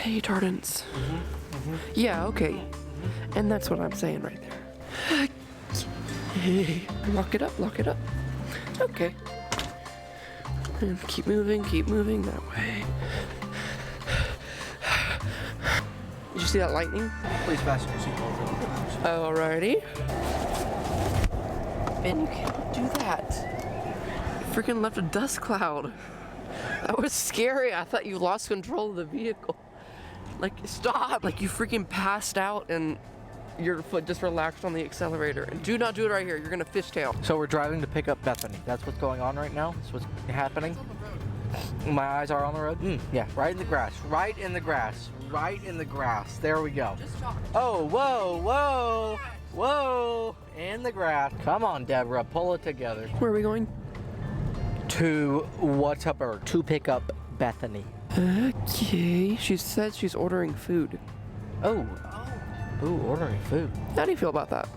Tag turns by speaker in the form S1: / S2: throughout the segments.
S1: Hey, Tardance. Yeah, okay. And that's what I'm saying right there. Hey, lock it up, lock it up. Okay. And keep moving that way. Did you see that lightning?
S2: Please fasten your seatbelt.
S1: Alrighty. Man, you can't do that. You freaking left a dust cloud. That was scary. I thought you lost control of the vehicle. Like, stop! Like you freaking passed out and your foot just relaxed on the accelerator. And do not do it right here. You're gonna fishtail.
S2: So we're driving to pick up Bethany. That's what's going on right now. That's what's happening. My eyes are on the road. Yeah, right in the grass. Right in the grass. Right in the grass. There we go. Oh, whoa, whoa, whoa! In the grass. Come on, Deborah. Pull it together.
S1: Where are we going?
S2: To Whataburger to pick up Bethany.
S1: Okay. She said she's ordering food.
S2: Oh. Ooh, ordering food.
S1: How do you feel about that?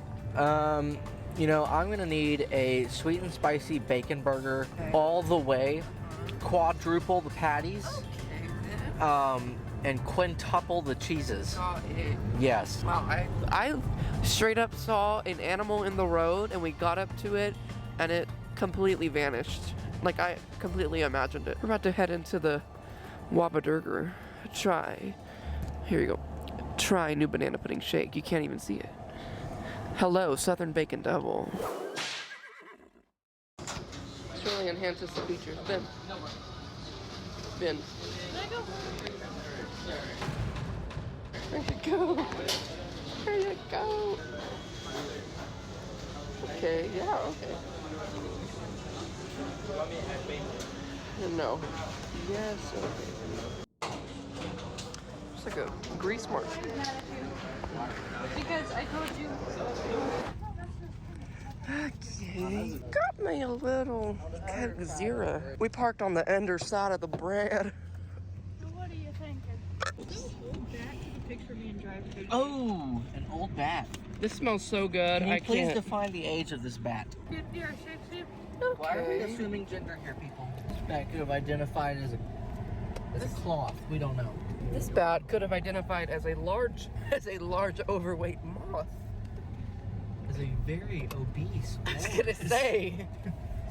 S2: You know, I'm gonna need a sweet and spicy bacon burger all the way, quadruple the patties, and quintuple the cheeses. Yes.
S1: Wow, I straight up saw an animal in the road and we got up to it and it completely vanished. Like I completely imagined it. We're about to head into the Whataburger. Try. Here you go. Try new banana pudding shake. You can't even see it. Hello, Southern Bacon Double. This really enhances the features. Ben. Ben. There you go. There you go. Okay, yeah, okay. No. Yes, okay. It's like a grease mark.
S3: Because I told you.
S1: Okay. Got me a little Coke Zero. We parked on the underside of the bread.
S3: So what are you thinking? Jack took a picture of me and drive through.
S2: Oh, an old bat.
S1: This smells so good.
S2: Can you
S1: I
S2: please
S1: can't.
S2: define the age of this bat?
S3: 50 or 60?
S2: Why are we assuming gender here, people? This bat could have identified as a cloth. We don't know.
S1: This bat could have identified as a large overweight moth.
S2: As a very obese.
S1: I was gonna say.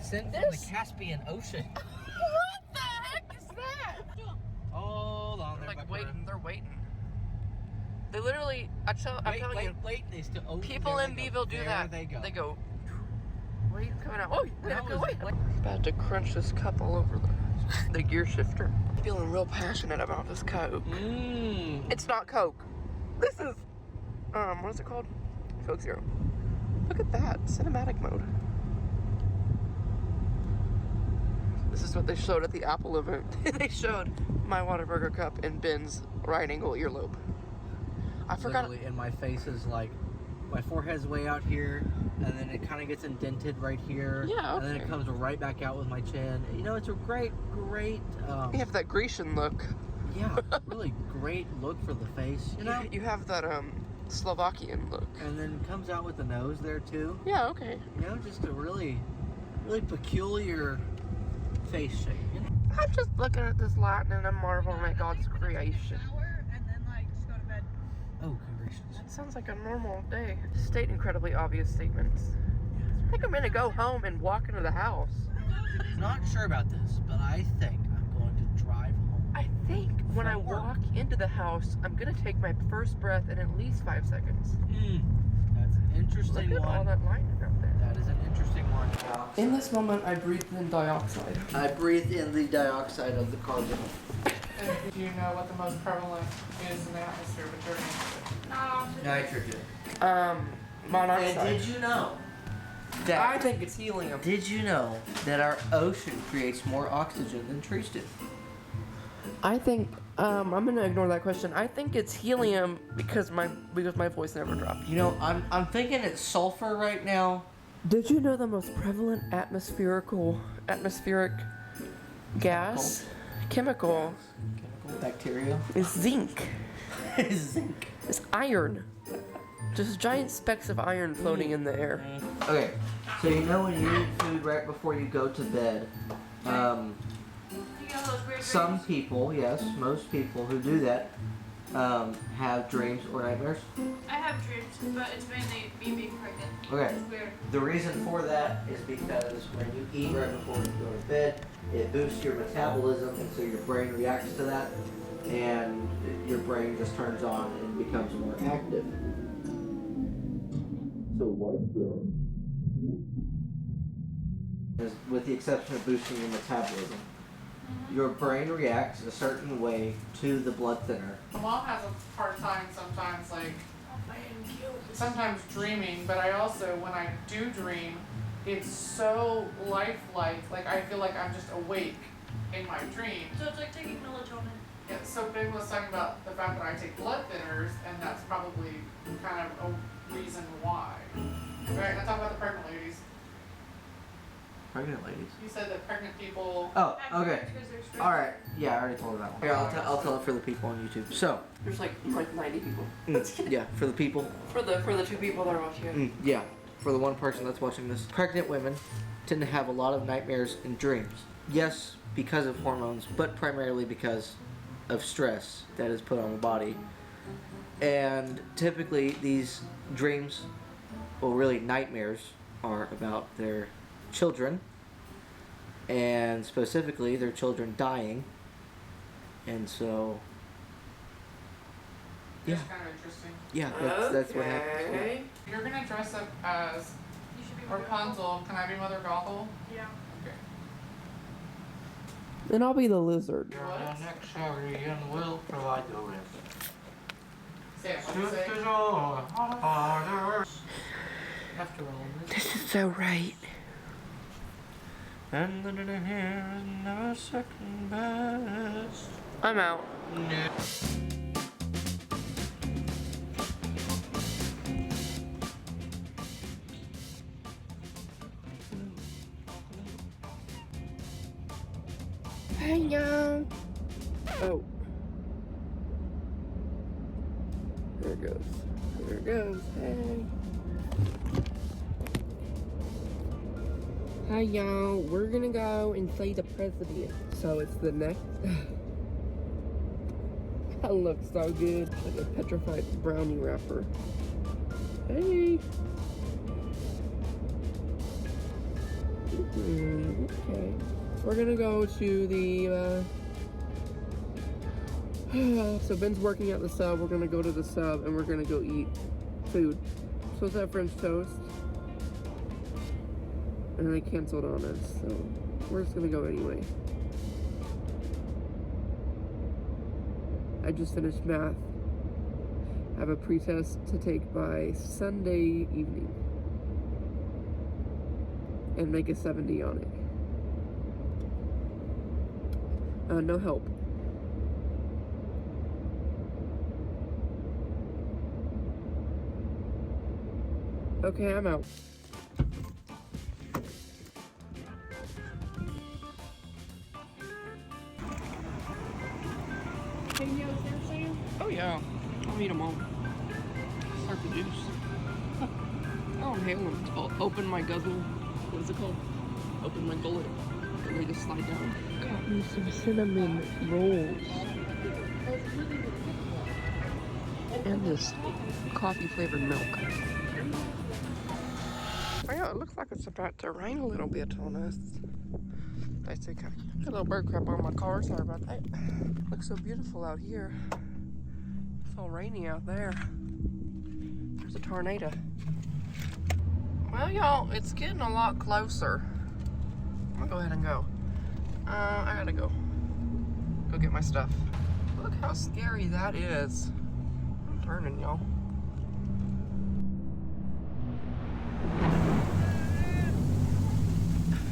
S2: Sent from the Caspian Ocean.
S1: What the heck is that?
S2: Hold on,
S1: They're waiting. They literally, I'm telling you, people in Beeville do that.
S2: They go.
S1: They go. Where are you coming out? Oh, wait. About to crunch this cup all over the gear shifter. Feeling real passionate about this Coke. It's not Coke. This is, what is it called? Coke Zero. Look at that, cinematic mode. This is what they showed at the Apple event. They showed my Whataburger cup in Ben's right angle earlobe. I forgot.
S2: Literally, and my face is like, my forehead's way out here, and then it kind of gets indented right here.
S1: Yeah, okay.
S2: And then it comes right back out with my chin. You know, it's a great,
S1: you have that Grecian look.
S2: Yeah, really great look for the face. You know,
S1: you have that Slovakian look.
S2: And then comes out with the nose there too.
S1: Yeah, okay.
S2: You know, just a really peculiar face shape. You know?
S1: I'm just looking at this Latin and I'm marveling at God's creation.
S3: And then just go to bed.
S2: Oh, congratulations.
S1: It sounds like a normal day. State incredibly obvious statements. I think I'm gonna go home and walk into the house.
S2: Not sure about this, but I think I'm going to drive home.
S1: I think when I walk into the house, I'm gonna take my first breath in at least 5 seconds.
S2: That's an interesting
S1: Look at all
S2: one.
S1: that lightning out there.
S2: That is an interesting one.
S1: In this moment, I breathed in dioxide.
S2: I breathe in the dioxide of the carbon.
S1: Do you know what the most prevalent is in the atmosphere but
S2: Nitrogen.
S1: monoxide.
S2: And did you know that
S1: I think it's helium.
S2: Did you know that our ocean creates more oxygen than trees do?
S1: I think I'm gonna ignore that question. I think it's helium because my voice never dropped.
S2: You know, I'm thinking it's sulfur right now.
S1: Did you know the most prevalent atmospheric gas chemical
S2: Bacteria
S1: is zinc?
S2: zinc.
S1: It's iron. Just giant specks of iron floating in the air.
S2: Okay, so you know when you eat food right before you go to bed, some people, yes, most people who do that, have dreams or nightmares?
S3: I have dreams, but it's mainly me being pregnant.
S2: Okay.
S3: It's weird.
S2: The reason for that is because when you eat right before you go to bed, it boosts your metabolism, and so your brain reacts to that, and your brain just turns on and becomes more active. So what? With the exception of boosting your metabolism, your brain reacts a certain way to the blood thinner.
S4: My mom has a hard time sometimes, like, sometimes dreaming, but I also, when I do dream, it's so lifelike. Like, I feel like I'm just awake in my dream.
S3: So it's like taking melatonin.
S4: Yeah, so Big was talking about the fact that I take blood thinners, and that's probably kind of a reason why. Right, now talk about the pregnant ladies.
S2: Pregnant ladies.
S4: You said that pregnant people.
S2: Oh, okay.
S3: Because they're stressed.
S2: All right. Yeah, I already told her that one. Here, I'll tell it for the people on YouTube. So,
S1: There's like 90 people.
S2: yeah, for the people.
S1: For the 2 people that are watching it.
S2: Yeah, for the one person that's watching this. Pregnant women tend to have a lot of nightmares and dreams. Yes, because of hormones, but primarily because of stress that is put on the body. And typically these dreams, well really nightmares, are about their children, and specifically their children dying. And so
S4: It's kind of interesting.
S2: yeah, that's what happens.
S1: Okay.
S4: You're gonna dress up as
S3: You should be Mother
S4: Rapunzel. Can I be Mother Gothel?
S3: Yeah.
S4: Okay.
S1: Then I'll be the lizard.
S4: What?
S2: next Saturday will provide the rest.
S4: Say it, what do you say?
S2: After all this.
S1: This is so right.
S2: And then here is never second best.
S1: I'm out. Hey y'all. Oh. There it goes. There it goes. Hey. Hi y'all. We're gonna go and play the president. So it's the next. That looks so good. Like a petrified brownie wrapper. Hey. Okay. We're gonna go to the, so Ben's working at the sub. We're gonna go to the sub and we're gonna go eat food. So it's that French toast. And they canceled on us, so we're just gonna go anyway. I just finished math. I have a pretest to take by Sunday evening. And make a 70 on it. No help. Okay, I'm out. Oh yeah, I'll eat them all. Start the juice. I'll inhale them. I'll open my guzzle. What is it called? Open my gullet. And they just slide down. Got me some cinnamon rolls. And this coffee flavored milk. Oh yeah, it looks like it's about to rain a little bit on us. I think I got a little bird crap on my car. Sorry about that. Looks so beautiful out here. It's all rainy out there. There's a tornado. Well, y'all, it's getting a lot closer. I'm gonna go ahead and go. I gotta go get my stuff. Look how scary that is. I'm turning, y'all.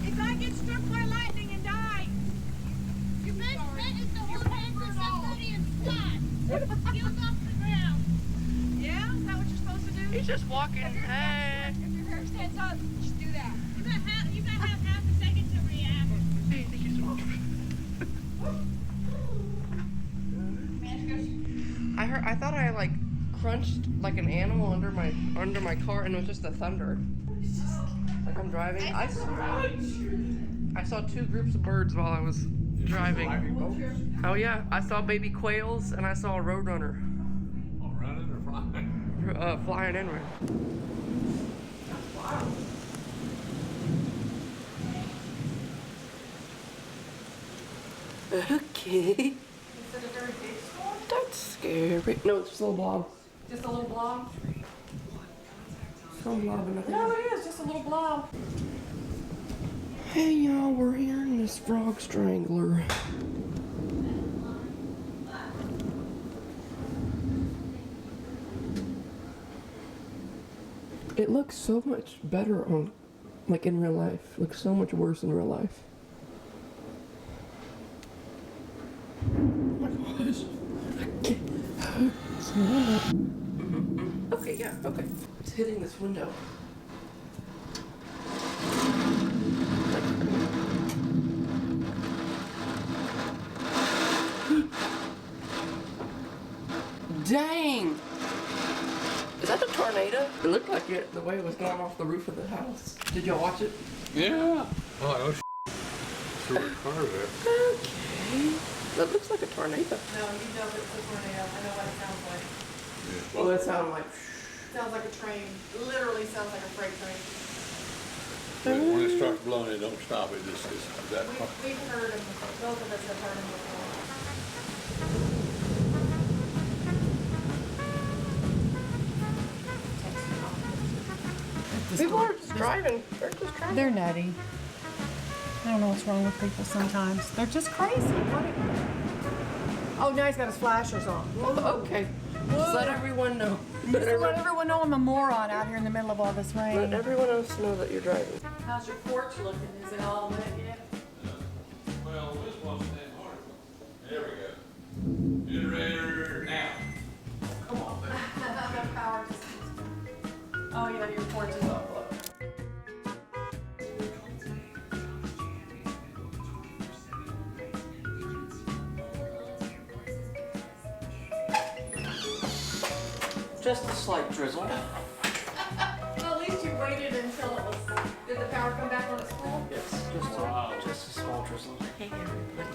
S3: If I get struck by lightning and die, your best bet is to hold hands with somebody and fly. Heels off the ground. Yeah? Is that what you're supposed to do?
S1: He's just walking. Hey.
S3: If your hair stands up, just do that. You might have half a second to react.
S1: I thought I like crunched like an animal under my car, and it was just the thunder. Like I'm driving. I saw 2 groups of birds while I was driving. Oh yeah, I saw baby quails and I saw a roadrunner.
S5: Oh, running or flying?
S1: Flying inward. Okay.
S4: Is it a very big storm?
S1: That's scary. No, it's just a little blob.
S4: Just a little blob?
S1: Some blob and nothing.
S4: No, it is just a little blob.
S1: Hey y'all, we're hearing this frog strangler. It looks so much better on, like in real life. It looks so much worse in real life. Oh my gosh. Okay, yeah, okay. It's hitting this window. Dang! Is that a tornado? It looked like it, the way it was going off the roof of the house. Did y'all watch it?
S5: Yeah. Oh, no through a car there.
S1: Okay. That looks like a tornado.
S4: No, you know it's a tornado. I know what it sounds like.
S1: Well, it sounded like.
S4: Sounds like a train. Literally sounds like a freight train.
S5: When it starts blowing, it don't stop. It just is that.
S4: We've heard them. Both of us have heard them before.
S1: People are just driving. They're just driving.
S4: They're nutty. I don't know what's wrong with people sometimes. They're just crazy. Oh, now he's got his flashers on.
S1: Okay. Just let everyone know.
S4: Just let everyone know I'm a moron out here in the middle of all this rain.
S1: Let everyone else know that you're driving.
S4: How's your porch looking? Is it all lit yet?
S5: Well, this one's that hard. There we go. Generator now. Come on, baby.
S4: That power just keeps going. Oh yeah, your porch is all lit.
S2: Just a slight drizzle.
S4: Well, at least you waited until it was. Did the power come back when it's full?
S2: Yes, just a small drizzle.
S1: Hey, everybody.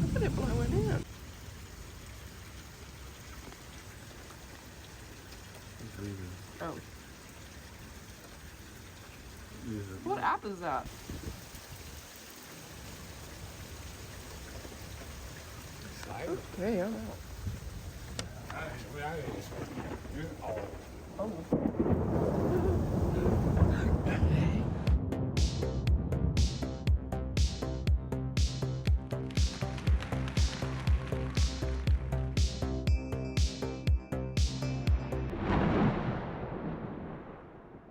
S1: Look at it blowing in. Oh. What app is that? Okay, I'm out.